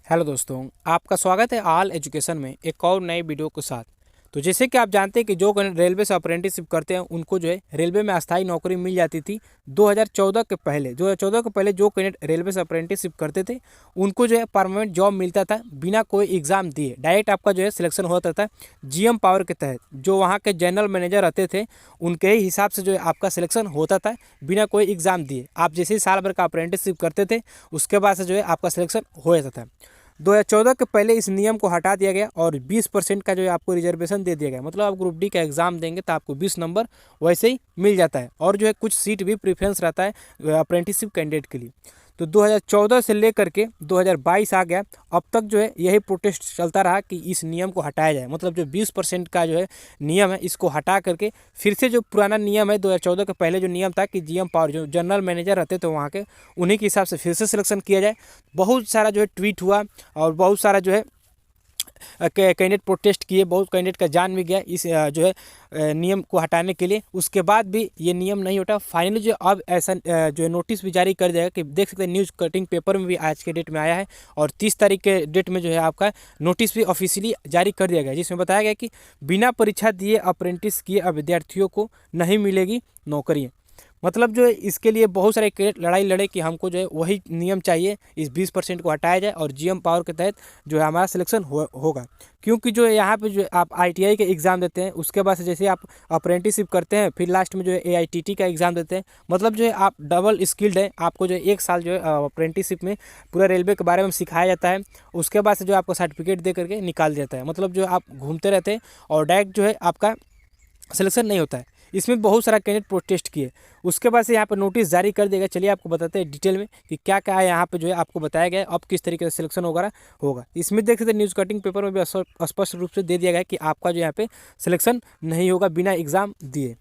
Hello दोस्तों, आपका स्वागत है ऑल एजुकेशन में एक और नए वीडियो के साथ। तो जैसे कि आप जानते हैं कि जो रेलवे से अप्रेंटिसशिप करते हैं उनको जो है रेलवे में अस्थायी नौकरी मिल जाती थी 2014 के पहले। 2014 के पहले जो कैंडिडेट रेलवे से अप्रेंटिसशिप करते थे उनको जो है परमानेंट जॉब मिलता था बिना कोई एग्ज़ाम दिए। डायरेक्ट आपका जो है सिलेक्शन होता था जीएम पावर के तहत। जो वहाँ के जनरल मैनेजर रहते थे उनके ही हिसाब से जो है आपका सिलेक्शन होता था बिना कोई एग्ज़ाम दिए। आप जैसे ही साल भर का अप्रेंटिसशिप करते थे उसके बाद से जो है आपका सिलेक्शन हो जाता था। 2014 के पहले इस नियम को हटा दिया गया और 20% का जो है आपको रिजर्वेशन दे दिया गया। मतलब आप ग्रुप डी का एग्ज़ाम देंगे तो आपको 20 नंबर वैसे ही मिल जाता है और जो है कुछ सीट भी प्रेफरेंस रहता है अप्रेंटिसशिप कैंडिडेट के लिए। तो 2014 से लेकर के 2022 आ गया, अब तक जो है यही प्रोटेस्ट चलता रहा कि इस नियम को हटाया जाए। मतलब जो 20% का जो है नियम है इसको हटा करके फिर से जो पुराना नियम है 2014 के पहले जो नियम था कि जीएम पावर जो जनरल मैनेजर रहते थे वहाँ के उन्हीं के हिसाब से फिर से सिलेक्शन किया जाए। बहुत सारा जो है ट्वीट हुआ और बहुत सारा जो है कैंडिडेट प्रोटेस्ट किए, बहुत कैंडिडेट का जान भी गया इस जो है नियम को हटाने के लिए। उसके बाद भी ये नियम नहीं हटा। फाइनली जो अब ऐसा जो है नोटिस भी जारी कर दिया कि देख सकते हैं न्यूज़ कटिंग पेपर में भी आज के डेट में आया है और 30 तारीख के डेट में जो है आपका नोटिस भी ऑफिशियली जारी कर दिया गया, जिसमें बताया गया कि बिना परीक्षा दिए अप्रेंटिस किए विद्यार्थियों को नहीं मिलेगी नौकरी। मतलब जो है इसके लिए बहुत सारे कैंडिडेट लड़ाई लड़े कि हमको जो है वही नियम चाहिए, इस 20% को हटाया जाए और जीएम पावर के तहत जो है हमारा सिलेक्शन होगा। क्योंकि जो है यहाँ पे जो आप आईटीआई के एग्ज़ाम देते हैं उसके बाद से जैसे आप अप्रेंटिसशिप करते हैं फिर लास्ट में जो है एआईटीटी का एग्ज़ाम देते हैं। मतलब जो है आप डबल स्किल्ड है, आपको जो है 1 साल जो है अप्रेंटिसशिप में पूरा रेलवे के बारे में सिखाया जाता है। उसके बाद से जो आपको सर्टिफिकेट दे करके निकाल दिया जाता है। मतलब जो आप घूमते रहते हैं और डायरेक्ट जो है आपका सिलेक्शन नहीं होता है। इसमें बहुत सारा कैंडिडेट प्रोटेस्ट किए। उसके बाद से यहाँ पर नोटिस जारी कर दिया गया। चलिए आपको बताते हैं डिटेल में कि क्या क्या है यहाँ पे जो है आपको बताया गया है, अब किस तरीके से सिलेक्शन वगैरह होगा। इसमें देख सकते हैं न्यूज़ कटिंग पेपर में भी स्पष्ट रूप से दे दिया गया है कि आपका जो यहाँ पे सिलेक्शन नहीं होगा बिना एग्ज़ाम दिए।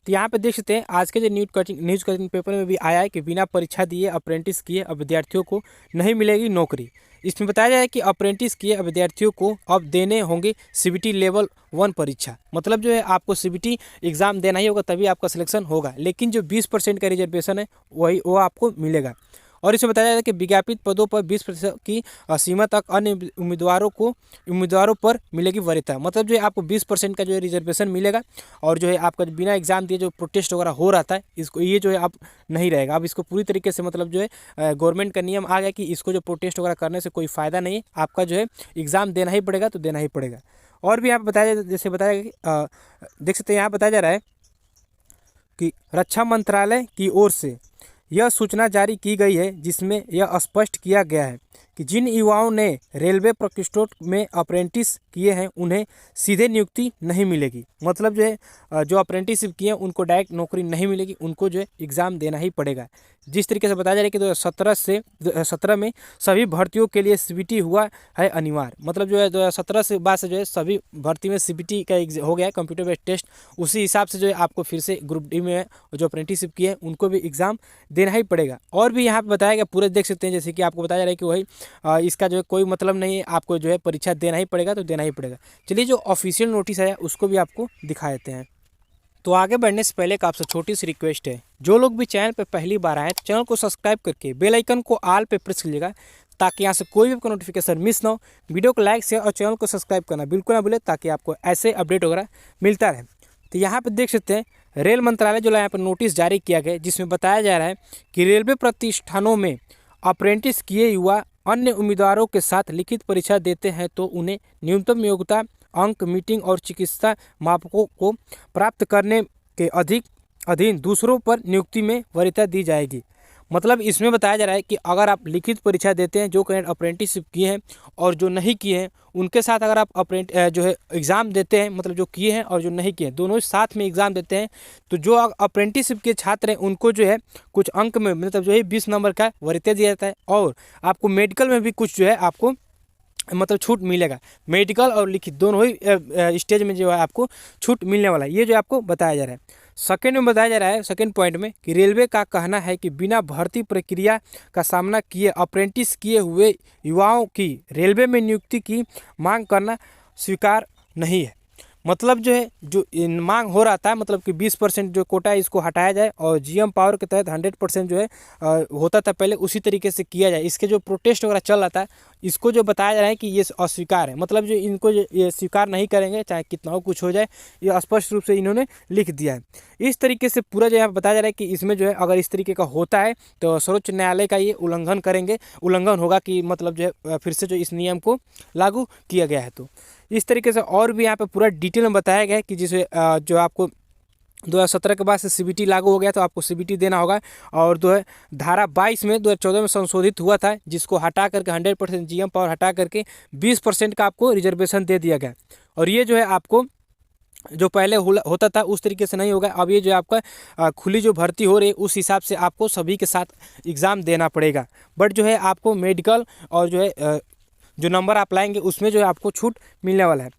तो यहाँ पे देख सकते हैं आज के जो न्यूज़ कटिंग पेपर में भी आया है कि बिना परीक्षा दिए अप्रेंटिस किए विद्यार्थियों को नहीं मिलेगी नौकरी। इसमें बताया गया है कि अप्रेंटिस किए विद्यार्थियों को अब देने होंगे सीबीटी लेवल 1 परीक्षा। मतलब जो है आपको सीबीटी एग्ज़ाम देना ही होगा तभी आपका सिलेक्शन होगा। लेकिन जो 20% का रिजर्वेशन है वो आपको मिलेगा। और इसमें बताया जाता है कि विज्ञापित पदों पर 20% की सीमा तक अन्य उम्मीदवारों पर मिलेगी वरीयता। मतलब जो है आपको 20% का जो है रिजर्वेशन मिलेगा और जो है आपका जो बिना एग्ज़ाम दिए जो प्रोटेस्ट वगैरह हो रहा था इसको ये जो है अब नहीं रहेगा। अब इसको पूरी तरीके से मतलब जो है गवर्नमेंट का नियम आ गया कि इसको जो प्रोटेस्ट वगैरह करने से कोई फ़ायदा नहीं है, आपका जो है एग्ज़ाम देना ही पड़ेगा तो देना ही पड़ेगा। और भी यहाँ पर बताया जैसे बताया कि देख सकते हैं यहाँ बताया जा रहा है कि रक्षा मंत्रालय की ओर से यह सूचना जारी की गई है जिसमें यह स्पष्ट किया गया है कि जिन युवाओं ने रेलवे प्रकोष्ठों में अप्रेंटिस किए हैं उन्हें सीधे नियुक्ति नहीं मिलेगी। मतलब जो है जो अप्रेंटिसशिप किए हैं उनको डायरेक्ट नौकरी नहीं मिलेगी, उनको जो है एग्ज़ाम देना ही पड़ेगा। जिस तरीके से बताया जा रहा है कि 2017 में सभी भर्तियों के लिए सीबीटी हुआ है अनिवार्य। मतलब जो है 2017 से बाद से जो है सभी भर्ती में सीबीटी का हो गया है, कंप्यूटर बेस्ड टेस्ट। उसी हिसाब से जो है आपको फिर से ग्रुप डी में जो अप्रेंटिसशिप किए हैं उनको भी एग्ज़ाम देना ही पड़ेगा। और भी यहाँ पे बताया गया पूरे देख सकते हैं जैसे कि आपको बताया जा रहा है कि वही इसका जो है कोई मतलब नहीं है, आपको जो है परीक्षा देना ही पड़ेगा तो देना ही पड़ेगा। चलिए जो ऑफिशियल नोटिस है उसको भी आपको दिखा देते हैं। तो आगे बढ़ने से पहले एक आपसे छोटी सी रिक्वेस्ट है, जो लोग भी चैनल पर पहली बार आए चैनल को सब्सक्राइब करके बेल आइकन को ऑल पे प्रेस कीजिएगा ताकि यहाँ से कोई भी नोटिफिकेशन मिस ना हो। वीडियो को लाइक शेयर और चैनल को सब्सक्राइब करना बिल्कुल ना भूलें ताकि आपको ऐसे अपडेट वगैरह मिलता रहे। तो यहाँ पर देख सकते हैं रेल मंत्रालय जो यहाँ पर नोटिस जारी किया गया जिसमें बताया जा रहा है कि रेलवे प्रतिष्ठानों में अप्रेंटिस किए युवा अन्य उम्मीदवारों के साथ लिखित परीक्षा देते हैं तो उन्हें न्यूनतम योग्यता अंक मीटिंग और चिकित्सा मापकों को प्राप्त करने के अधीन दूसरों पर नियुक्ति में वरीयता दी जाएगी। मतलब इसमें बताया जा रहा है कि अगर आप लिखित परीक्षा देते हैं जो कैंडिडेट अप्रेंटिसशिप किए हैं और जो नहीं किए हैं उनके साथ अगर आप जो है एग्ज़ाम देते हैं, मतलब जो किए हैं और जो नहीं किए हैं दोनों साथ में एग्ज़ाम देते हैं तो जो अप्रेंटिसशिप के छात्र हैं उनको जो है कुछ अंक में मतलब जो है 20 नंबर का वरीयता दिया जाता है। और आपको मेडिकल में भी कुछ जो है आपको मतलब छूट मिलेगा। मेडिकल और लिखित दोनों ही स्टेज में जो है आपको छूट मिलने वाला है, ये जो आपको बताया जा रहा है। सेकेंड में बताया जा रहा है सेकेंड पॉइंट में कि रेलवे का कहना है कि बिना भर्ती प्रक्रिया का सामना किए अप्रेंटिस किए हुए युवाओं की रेलवे में नियुक्ति की मांग करना स्वीकार नहीं है। मतलब जो है जो मांग हो रहा था मतलब कि 20% जो कोटा है इसको हटाया जाए और जीएम पावर के तहत 100% जो है होता था पहले उसी तरीके से किया जाए। इसके जो प्रोटेस्ट वगैरह चल रहा था इसको जो बताया जा रहा है कि ये अस्वीकार है, मतलब जो इनको ये स्वीकार नहीं करेंगे चाहे कितना हो कुछ हो जाए, ये स्पष्ट रूप से इन्होंने लिख दिया है। इस तरीके से पूरा जो यहाँ बताया जा रहा है कि इसमें जो है अगर इस तरीके का होता है तो सर्वोच्च न्यायालय का ये उल्लंघन होगा कि मतलब जो है फिर से जो इस नियम को लागू किया गया है। तो इस तरीके से और भी यहाँ पे पूरा डिटेल में बताया गया है कि जिसे जो आपको 2017 के बाद से सीबीटी लागू हो गया तो आपको सीबीटी देना होगा। और जो है धारा 22 में 2014 में संशोधित हुआ था, जिसको हटा करके 100% जीएम पावर हटा करके 20% का आपको रिजर्वेशन दे दिया गया। और ये जो है आपको जो पहले होता था उस तरीके से नहीं होगा। अब ये जो आपका खुली जो भर्ती हो रही है उस हिसाब से आपको सभी के साथ एग्ज़ाम देना पड़ेगा। बट जो है आपको मेडिकल और जो है जो नंबर आप लाएंगे उसमें जो है आपको छूट मिलने वाला है।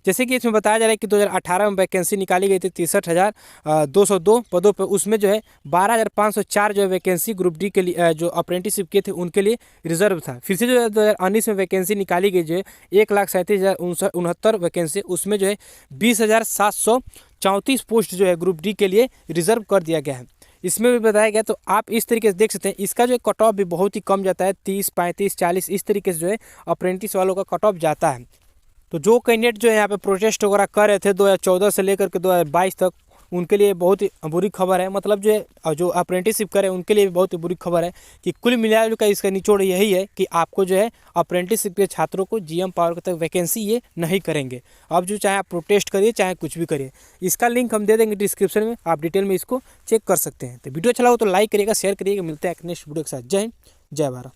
जैसे कि इसमें बताया जा रहा है कि 2018 में वैकेंसी निकाली गई थी 63,202 पदों पर, उसमें जो है 12,504 जो है वैकेंसी ग्रुप डी के लिए जो अप्रेंटिसशिप के थे उनके लिए रिजर्व था। फिर से जो है 2019 में वैकेंसी निकाली गई जो है 1,37,069 वैकेंसी, उसमें जो है 20,734 पोस्ट जो है ग्रुप डी के लिए रिजर्व कर दिया गया है। इसमें भी बताया गया, तो आप इस तरीके से देख सकते हैं इसका जो कट ऑफ भी बहुत ही कम जाता है, 30, 35, 40 इस तरीके से जो है अप्रेंटिस वालों का कट ऑफ जाता है। तो जो कैंडिडेट जो है यहाँ पे प्रोटेस्ट वगैरह कर रहे थे 2014 से लेकर के 2022 तक, उनके लिए बहुत ही बुरी खबर है। मतलब जो अप्रेंटिसशिप करे उनके लिए भी बहुत ही बुरी खबर है कि कुल मिलाकर का इसका निचोड़ यही है कि आपको जो है अप्रेंटिसशिप के छात्रों को जीएम पावर तक वैकेंसी ये नहीं करेंगे। अब जो चाहे आप प्रोटेस्ट करिए चाहे कुछ भी करिए, इसका लिंक हम दे देंगे डिस्क्रिप्शन में, आप डिटेल में इसको चेक कर सकते हैं। तो वीडियो अच्छा लगा तो लाइक करिएगा, शेयर करिएगा। मिलते हैं नेक्स्ट वीडियो के साथ। जय हिंद, जय भारत।